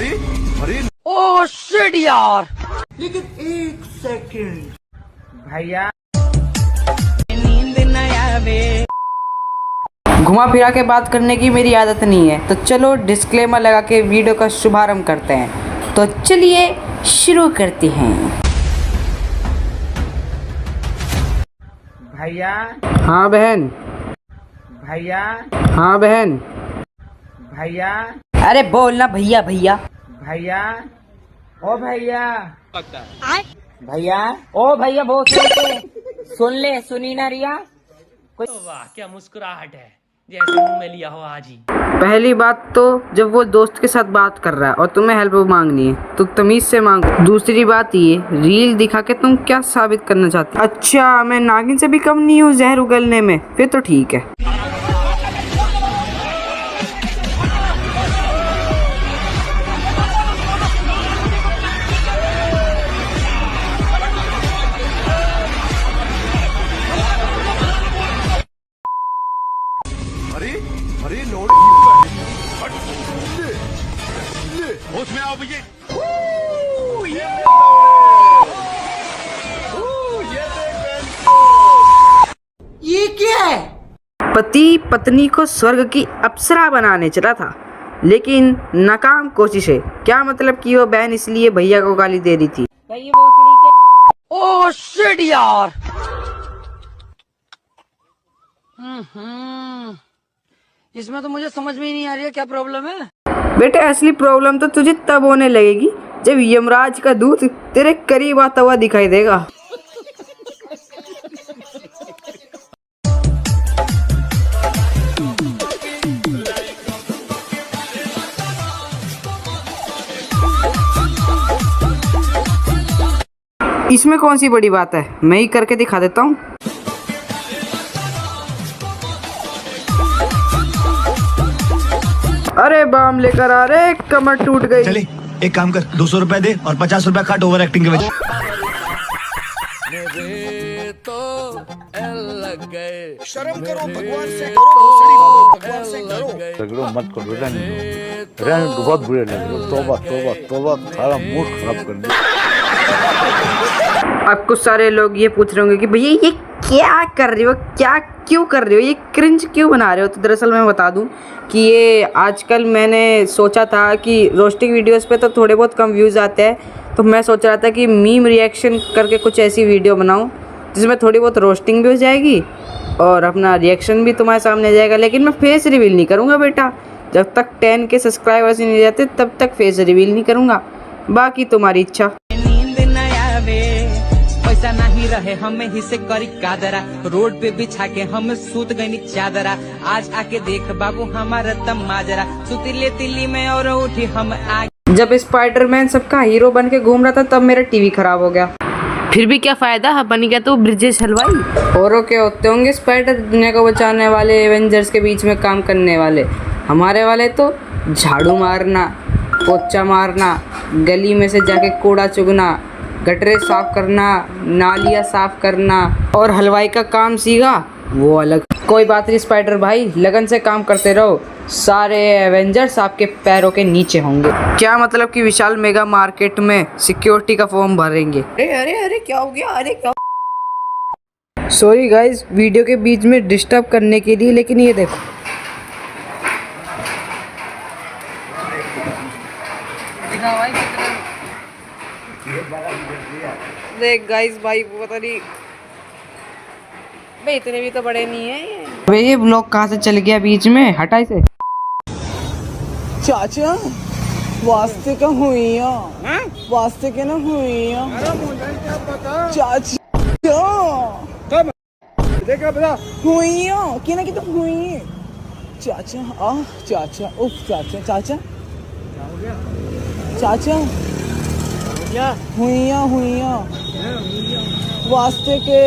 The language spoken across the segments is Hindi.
अरे अरे ओ शिट यार। लेकिन एक सेकंड भैया नींद न आवे। घुमा फिरा के बात करने की मेरी आदत नहीं है, तो चलो डिस्क्लेमर लगा के वीडियो का शुभारंभ करते हैं। तो चलिए शुरू करते हैं। भैया। हाँ बहन। भैया। हाँ बहन। भैया। अरे बोलना भैया भैया। भैया। ओ भैया। भैया। ओ भैया बहुत सुन ले सुनी ना रिया। वाह क्या मुस्कुराहट है, जैसे मुंह में लिया हो आज ही। पहली बात तो जब वो दोस्त के साथ बात कर रहा है और तुम्हें हेल्प मांगनी है तो तमीज से मांगो। दूसरी बात ये रील दिखा के तुम क्या साबित करना चाहते हो? अच्छा मैं नागिन से भी कम नहीं हूँ जहर उगलने में, फिर तो ठीक है। अरे अरे लोड होश में आओ भैया। ये क्या है? पति पत्नी को स्वर्ग की अप्सरा बनाने चला था लेकिन नाकाम कोशिश है। क्या मतलब कि वो बहन इसलिए भैया को गाली दे रही थी। ओ शिट यार। इसमें तो मुझे समझ में ही नहीं आ रही है क्या प्रॉब्लम है। बेटे असली प्रॉब्लम तो तुझे तब होने लगेगी जब यमराज का दूत तेरे करीब आता हुआ दिखाई देगा। इसमें कौन सी बड़ी बात है, मैं ही करके दिखा देता हूँ। अरे बाम लेकर आ रे, कमर टूट गई। चले एक काम कर 200 रुपए दे और 50 रुपए काट ओवर एक्टिंग के वजह। शर्म करो भगवान से डरो, भोसड़ी वालों भगवान से डरो। झगड़ो मत करो बेटा, रहने तो बहुत बुरे लग रहे हो। तौबा तौबा तौबा, सारा मूड खराब कर दिया। अब कुछ सारे लोग ये पूछ रहे होंगे कि भैया ये क्या कर रहे हो, क्या क्यों कर रहे हो, ये क्रिंज क्यों बना रहे हो। तो दरअसल मैं बता दूं कि ये आजकल मैंने सोचा था कि रोस्टिंग वीडियोस पे तो थोड़े बहुत कम व्यूज़ आते हैं, तो मैं सोच रहा था कि मीम रिएक्शन करके कुछ ऐसी वीडियो बनाऊं जिसमें थोड़ी बहुत रोस्टिंग भी हो जाएगी और अपना रिएक्शन भी तुम्हारे सामने आ जाएगा। लेकिन मैं फेस रिवील नहीं करूँगा बेटा, जब तक 10 के सब्सक्राइबर्स नहीं जाते तब तक फेस रिवील नहीं करूँगा, बाकी तुम्हारी इच्छा। नींद न आवे, पैसा नहीं रहे हमें ही से करी कादरा, रोड पे बिछा के हम सूत गई चादरा। आज आके देख बाबू हमारा तमाजरा, सुतीले तिल्ली में और उठी हम आगे। जब स्पाइडरमैन सबका हीरो बन के घूम रहा था तब मेरा टीवी खराब हो गया। फिर भी क्या फायदा, बन गया तो ब्रिजेश हलवाई। औरों के होते होंगे स्पाइडर दुनिया को बचाने वाले, एवेंजर्स के बीच में काम करने वाले। हमारे वाले तो झाड़ू मारना, पोछा मारना, गली में से जाके कूड़ा चुगना, गटरे साफ करना, नालियाँ साफ करना और हलवाई का काम सीखा वो अलग। कोई बात नहीं स्पाइडर भाई, लगन से काम करते रहो, सारे एवेंजर्स आपके पैरों के नीचे होंगे। क्या मतलब कि विशाल मेगा मार्केट में सिक्योरिटी का फॉर्म भरेंगे। अरे अरे अरे क्या हो गया, अरे क्या। सॉरी गाइस वीडियो के बीच में डिस्टर्ब करने के लिए, लेकिन ये देखो देख गाइस भाई पता नहीं भाई इतने भी तो बड़े नहीं है भाई। ये ब्लॉग कहाँ से चल गया बीच में, हटा इसे। चाचा वास्ते का हुईया, वास्ते के ना हुईया चाचा देखा बता हुईया कि ना कि तो हुई चाचा। आ चाचा उफ चाचा चाचा चाचा हुईया हुईया वास्ते के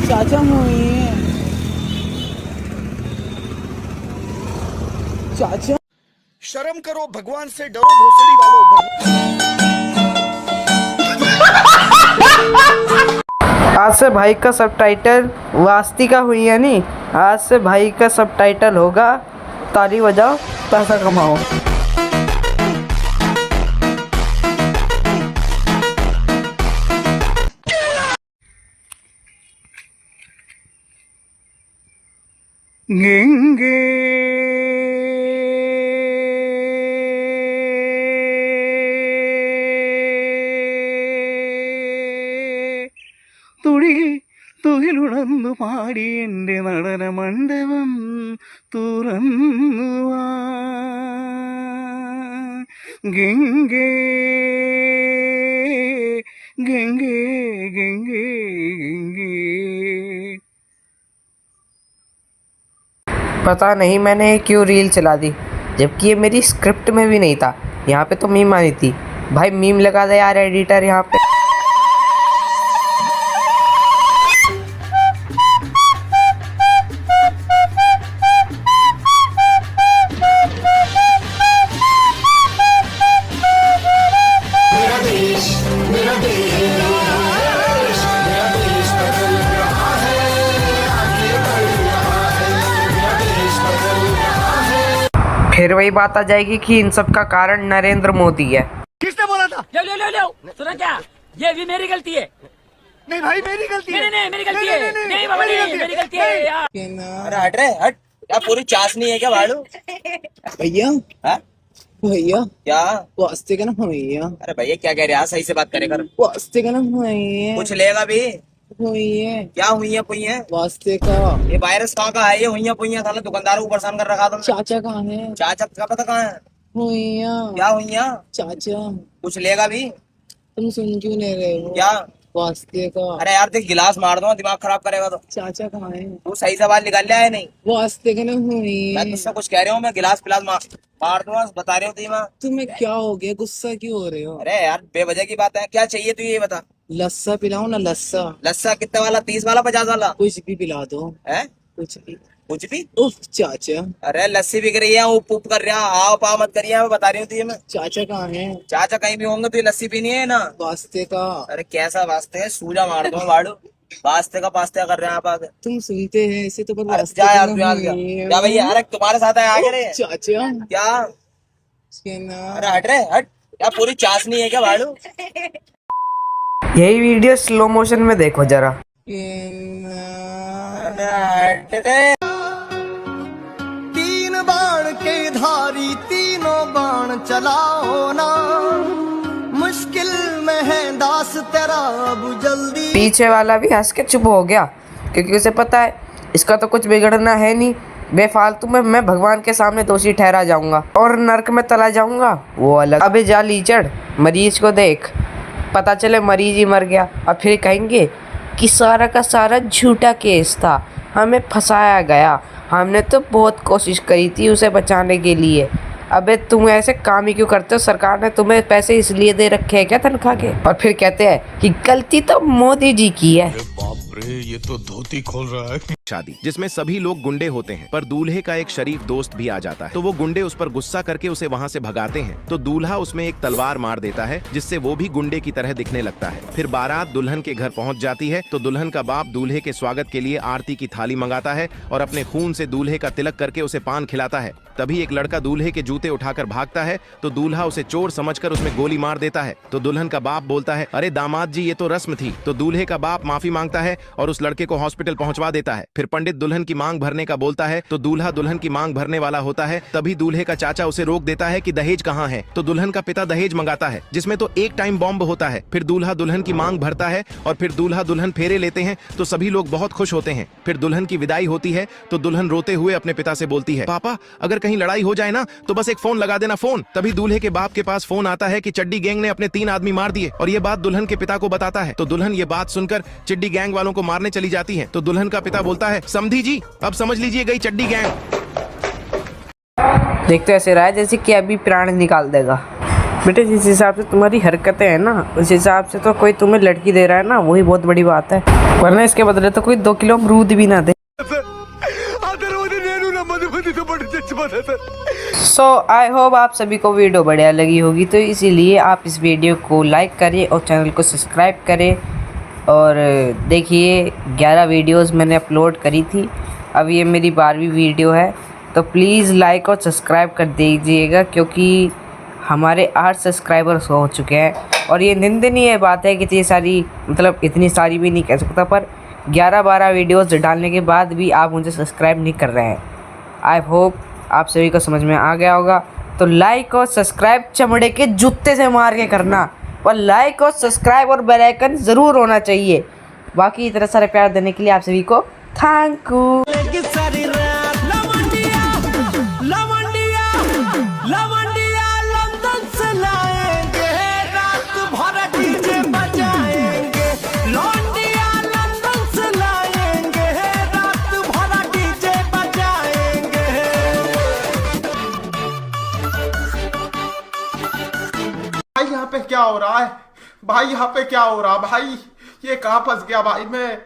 चाचा हुई चाचा। शर्म करो भगवान से डरो, भोसड़ी वालों। आज से भाई का सबटाइटल वास्तिका हुई है नहीं, आज से भाई का सबटाइटल होगा ताली बजाओ, पैसा कमाओ। गंगे തുകിലുണർന്നു പാടി എൻ്റെ നടന മണ്ഡപം തുറന്നുവാ ഗംഗേ ഗംഗേ ഗംഗേ ഗംഗേ। पता नहीं मैंने क्यों रील चला दी, जबकि ये मेरी स्क्रिप्ट में भी नहीं था। यहाँ पे तो मीम आनी थी। भाई मीम लगा दे यार एडिटर यहाँ पे। फिर वही बात आ जाएगी कि इन सब का कारण नरेंद्र मोदी है। किसने बोला था? लो सुना क्या, ये भी मेरी गलती है। नहीं भाई मेरी गलती है। नहीं मेरी गलती है, नहीं बाबा नहीं मेरी गलती है यार। अरे हट रे हट, क्या पूरी चाशनी है क्या भाड़ू? भैया हाँ? भैया क्या? वास्ते का ना भैया, अरे भैया क्या कह रहे हैं, सही से बात करे कर। वास्ते का ना भैया, कुछ लेगा भी? भैया क्या हुई है पुई है? वास्ते का। ये वायरस कहाँ का है? ये हुई है पुई है, साला दुकानदारों को परेशान कर रखा तुमने। चाचा कहाँ है? चाचा का पता कहाँ है? भैया क्या हुई है? चाचा कुछ लेगा भी? तुम सुन क्यों ले रहे हो? क्या? वास्ते का। अरे यार देख गिलास मार दो, दिमाग खराब करेगा तो। चाचा कहाँ है? तू सही सवाल निकाल लिया है नहीं? वास्ते का ना मैं भैया। तुझसे कुछ कह रहा हूँ, मैं गिलास पिलास मार दूंगा, बता रही हूँ तुझे मैं। तुम्हें क्या हो गया, गुस्सा क्यों हो रहे हो? अरे यार बेवजह की बात है, क्या चाहिए तू ये बता। लस्सा पिलाओ ना, लस्सा। लस्सा कितने वाला? 30 वाला 50 वाला? कुछ भी पिला दो, है कुछ भी। कुछ भी? उफ चाचा। अरे लस्सी बिक रही है, उप उप कर रहा, आओ पाओ मत करिए, मैं बता रही हूँ तुझे मैं। चाचा कहाँ है? चाचा कहीं भी होंगे, तुझे लस्सी पीनी है ना? वास्ते का। अरे कैसा वास्ते है, सूजा मार दो वाड़ू। वास्ते का पास्ते कर रहे हैं आप आगे। तुम सुनते हैं ऐसे तो, पर अरे वास्ते जा का यार ना तू यार भैया। क्या भैया, अरे तुम्हारे साथ है आगे रे। चाचा क्या? के ना। अरे हट रे हट, क्या पूरी चाशनी है क्या वाड़ू? यही वीडियो स्लो मोशन में देखो जरा। के ना। अरे हट रे। तीन बाण के धारी तीनों बाण चलाओ ना, मुश्किल में है दास तेरा अब जल्दी। पीछे वाला भी हंस के चुप हो गया, क्योंकि उसे पता है इसका तो कुछ बिगड़ना है नहीं। बेफालतू में मैं भगवान के सामने दोषी ठहरा जाऊंगा और नरक में तला जाऊंगा, वो अलग। अबे जा लीचड़, मरीज को देख, पता चले मरीज ही मर गया और फिर कहेंगे कि सारा का सारा झूठा केस था, हमें फंसाया गया, हमने तो बहुत कोशिश करी थी उसे बचाने के लिए। अबे तुम ऐसे काम ही क्यों करते हो? सरकार ने तुम्हें पैसे इसलिए दे रखे हैं क्या तनख्वाह के? और फिर कहते हैं कि गलती तो मोदी जी की है। ये तो धोती खोल रहा है। शादी जिसमें सभी लोग गुंडे होते हैं, पर दूल्हे का एक शरीफ दोस्त भी आ जाता है, तो वो गुंडे उस पर गुस्सा करके उसे वहाँ से भगाते हैं। तो दूल्हा उसमें एक तलवार मार देता है, जिससे वो भी गुंडे की तरह दिखने लगता है। फिर बारात दुल्हन के घर पहुँच जाती है, तो दुल्हन का बाप दूल्हे के स्वागत के लिए आरती की थाली मंगाता है और अपने खून से दूल्हे का तिलक करके उसे पान खिलाता है। तभी एक लड़का दूल्हे के जूते उठाकर भागता है, तो दूल्हा उसे चोर समझकर उसमें गोली मार देता है। तो दुल्हन का बाप बोलता है, अरे दामाद जी ये तो रस्म थी। तो दूल्हे का बाप माफी मांगता है और उस लड़के को हॉस्पिटल पहुंचवा देता है। फिर पंडित दुल्हन की मांग भरने का बोलता है, तो दूल्हा दुल्हन की मांग भरने वाला होता है। तभी दूल्हे का चाचा उसे रोक देता है कि दहेज कहाँ है। तो दुल्हन का पिता दहेज मंगाता है, जिसमें तो एक टाइम बॉम्ब होता है। फिर दूल्हा दुल्हन की मांग भरता है और फिर दूल्हा दुल्हन फेरे लेते हैं, तो सभी लोग बहुत खुश होते हैं। फिर दुल्हन की विदाई होती है, तो दुल्हन रोते हुए अपने पिता से बोलती है, पापा अगर कहीं लड़ाई हो जाए ना तो बस एक फोन लगा देना फोन। तभी दूल्हे के बाप के पास फोन आता है कि चड्डी गैंग ने अपने 3 आदमी मार दिए, और ये बात दुल्हन के पिता को बताता है। तो दुल्हन ये बात सुनकर चिड्डी गैंग वालों को मारने चली जाती है। तो दुल्हन का पिता बोलता है, समधी जी अब समझ लीजिए गई चड्डी गैंग। देखते ऐसे रहा है जैसे कि अभी प्राण निकाल देगा। बेटे जिस हिसाब से तुम्हारी हरकतें हैं ना, उस हिसाब से तो कोई तुम्हें लड़की दे रहा है ना, वही बहुत बड़ी बात है, वरना इसके बदले तो कोई 2 किलो अमरूद भी ना दे। सो आई होप आप सभी को वीडियो बढ़िया लगी होगी, तो इसीलिए आप इस वीडियो को लाइक करें और चैनल को सब्सक्राइब करें। और देखिए 11 वीडियोस मैंने अपलोड करी थी, अब ये मेरी 12वीं वीडियो है। तो प्लीज़ लाइक और सब्सक्राइब कर दीजिएगा, क्योंकि हमारे 8 सब्सक्राइबर्स हो चुके हैं। और ये निंदनीय बात है कि इतनी सारी, मतलब इतनी सारी भी नहीं कह सकता, पर 11-12 वीडियोस डालने के बाद भी आप मुझे सब्सक्राइब नहीं कर रहे हैं। आई होप आप सभी को समझ में आ गया होगा। तो लाइक और सब्सक्राइब चमड़े के जूते से मार के करना, और लाइक और सब्सक्राइब और बेल आइकन ज़रूर होना चाहिए। बाकी इतना सारा प्यार देने के लिए आप सभी को थैंक यू। यहाँ पे क्या हो रहा है भाई? यहाँ पे क्या हो रहा है भाई? ये कहाँ फंस गया भाई मैं?